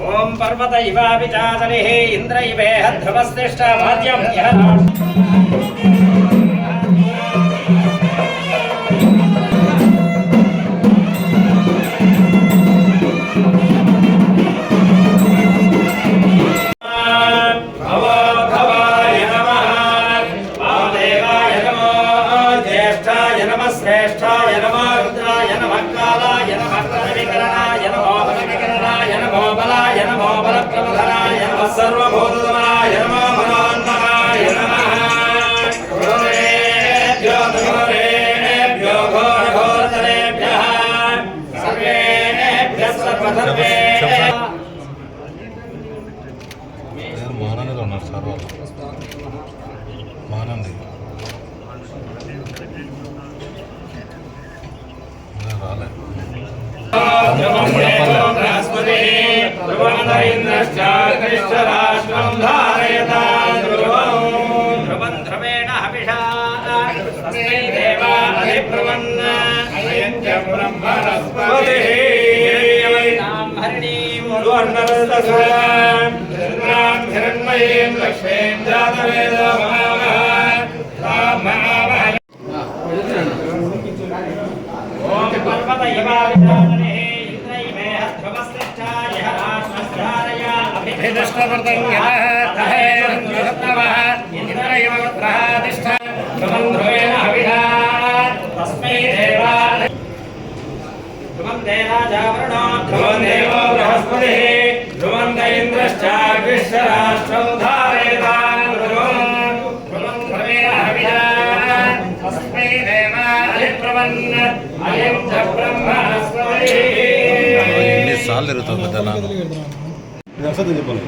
ओम पर्वत इवाभिचाचरिः इंद्र इवेह ध्रुवस्तिष्ठा भाज्यं यः श्रेष्ठाय नमः रुद्राय नमः कालाय नमः करविकरणाय नमो बलविकरणाय नमो बलाय नमो बलप्रमथनाय नमः सर्वभूतधनाय नमो मनोन्महाय नमः घोरेभ्यो घोरघोरतरेभ्यः सर्वेभ्यः सर्वधर्मेभ्यः महानंद उన్నారు సార్ महानंद ध्रुवेण हविषा तस्मै देवा अधिब्रुवन् हिरण्मयीं लक्ष्मीं जातवेदो पर्वत इवाभिचाचरिः इंद्र इवेह ध्रुवस्तिष्ठा यः राष्ट्रस्यारया अभिधिष्ठवर्तन्यः तहेर्नृतवः इंद्र इव वृत्रः तिष्ठ ध्रुवं ध्रुवेण हविषा तस्मै देवा ध्रुवं देवाजावरुणो ध्रुवं देवो बृहस्पतिः ध्रुवं द इन्द्रश्चाग्निश्चराष्ट्रं धारयतां ध्रुवं ध्रुवेण हविषा तस्मै देवा अधिब्रुवन् अयं च ब्रह्मणस्पतिः ఎన్నిసార్లు జరుగుతుంది పెద్దనా చెప్పాలి